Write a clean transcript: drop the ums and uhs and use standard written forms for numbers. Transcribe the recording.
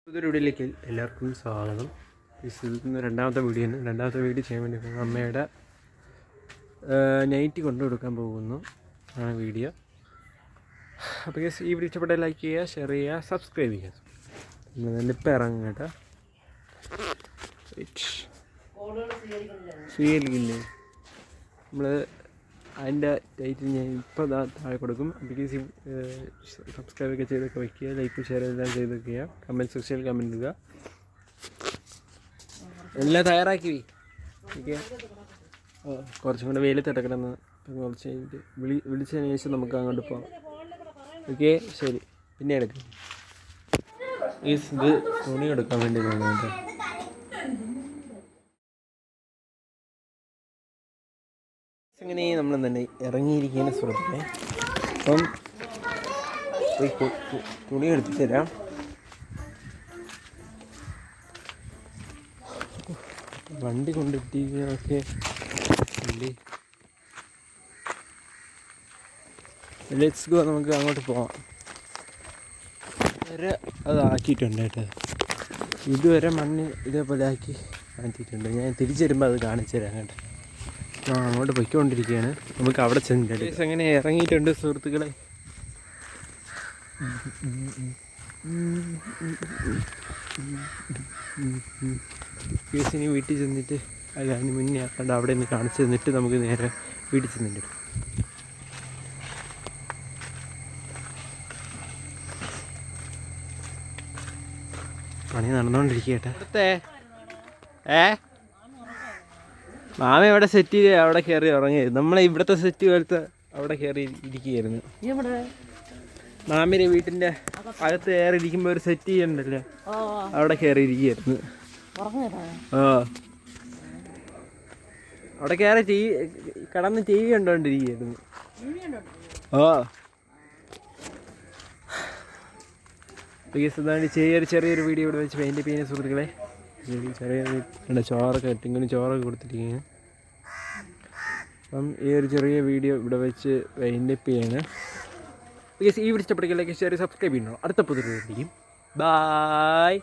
പുതിയൊരു വീഡിയോയിലേക്ക് എല്ലാവർക്കും സ്വാഗതം. ഇന്ന് രണ്ടാമത്തെ വീഡിയോ ചെയ്യാൻ വേണ്ടി അമ്മയുടെ നൈറ്റ് കൊണ്ടു കൊടുക്കാൻ പോകുന്നു ആണ് വീഡിയോ. അപ്പോൾ ഈ വീഡിയോ ഇഷ്ടപ്പെട്ടാൽ ലൈക്ക് ചെയ്യുക, ഷെയർ ചെയ്യുക, സബ്സ്ക്രൈബ് ചെയ്യുക. നമ്മളിപ്പോൾ ഇറങ്ങും കേട്ടോ. സ്വീകരിക്കില്ലേ നമ്മൾ അതിൻ്റെ ടൈറ്റിൽ ഞാൻ ഇപ്പോൾ താഴെ കൊടുക്കും. അപ്പോഴേക്ക് സബ്സ്ക്രൈബൊക്കെ ചെയ്തൊക്കെ വയ്ക്കുക, ലൈക്ക് ഷെയർ എല്ലാം ചെയ്ത് വയ്ക്കുക, കമൻറ്റ് സെക്ഷനിൽ കമൻറ്റ് ഇടുക. എല്ലാം തയ്യാറാക്കി ഓക്കെ. കുറച്ചും കൂടെ വെയിലത്ത് കിടക്കണമെന്ന് കുറച്ച് കഴിഞ്ഞിട്ട് വിളിച്ചതിന് ശേഷം നമുക്ക് അങ്ങോട്ട് പോകാം. ഓക്കെ ശരി, പിന്നെ എടുക്കും. ഇത് തുണി എടുക്കാൻ വേണ്ടി പോകുന്നുണ്ട്. അങ്ങനെ നമ്മൾ തന്നെ ഇറങ്ങിയിരിക്കുന്ന സുഹൃത്തുക്കളെ. അപ്പം തുണി എടുത്തിട്ട് തരാം. വണ്ടി കൊണ്ടിട്ടിരിക്കുന്നതൊക്കെ ലെറ്റ്സ് ഗോ, നമുക്ക് അങ്ങോട്ട് പോവാം. വരെ അതാക്കിയിട്ടുണ്ട് കേട്ടോ. ഇതുവരെ മണ്ണ് ഇതേപോലെ ആക്കി മാറ്റിയിട്ടുണ്ട്. ഞാൻ തിരിച്ചു വരുമ്പോൾ അത് കാണിച്ചു തരാം കേട്ടോ. അങ്ങോട്ട് പൊയ്ക്കൊണ്ടിരിക്കുകയാണ്. നമുക്ക് അവിടെ ചെന്നിട്ട് അങ്ങനെ ഇറങ്ങിയിട്ടുണ്ട് സുഹൃത്തുക്കളെ. കേസിന് വീട്ടിൽ ചെന്നിട്ട് അതിന് മുന്നേ ആക്കാണ്ട് അവിടെ നിന്ന് കാണിച്ചു തന്നിട്ട് നമുക്ക് നേരെ വീട്ടിൽ ചെന്നിട്ട് പണി നടന്നുകൊണ്ടിരിക്കട്ടെ. അടുത്തേ മാമ ഇവിടെ സെറ്റ് ചെയ്ത് അവിടെ കയറി ഉറങ്ങിയായിരുന്നു. നമ്മളെ ഇവിടുത്തെ സെറ്റ് പോലത്തെ അവിടെ കയറി ഇരിക്കുകയായിരുന്നു. മാമിയുടെ വീട്ടിൻ്റെ അകത്ത് കയറി ഇരിക്കുമ്പോൾ ഒരു സെറ്റ് ചെയ്യണ്ടല്ലോ, അവിടെ കയറി ഇരിക്കുകയായിരുന്നു. അവിടെ കയറി കടന്ന് ടി വി കണ്ടോണ്ടിരിക്കുകയായിരുന്നു. ചെറിയൊരു വീഡിയോ ഇവിടെ വെച്ച് പെയിൻ്റ് ചെയ്യുന്ന സുഹൃത്തുക്കളെ. ചെറിയ ചോറൊക്കെ ഇട്ടിങ്ങനെ ചോറൊക്കെ കൊടുത്തിരിക്കുകയാണ്. അപ്പം ഈ ഒരു ചെറിയ വീഡിയോ ഇവിടെ വെച്ച് വൈൻഡപ്പ് ചെയ്യാണ്. ഈ വീഡിയോ ഇഷ്ടപ്പെടുകയില്ലെങ്കിൽ ഷെയർ സബ്സ്ക്രൈബ് ചെയ്യണോ. അടുത്ത പുതിയ വീഡിയോ. ബായ്.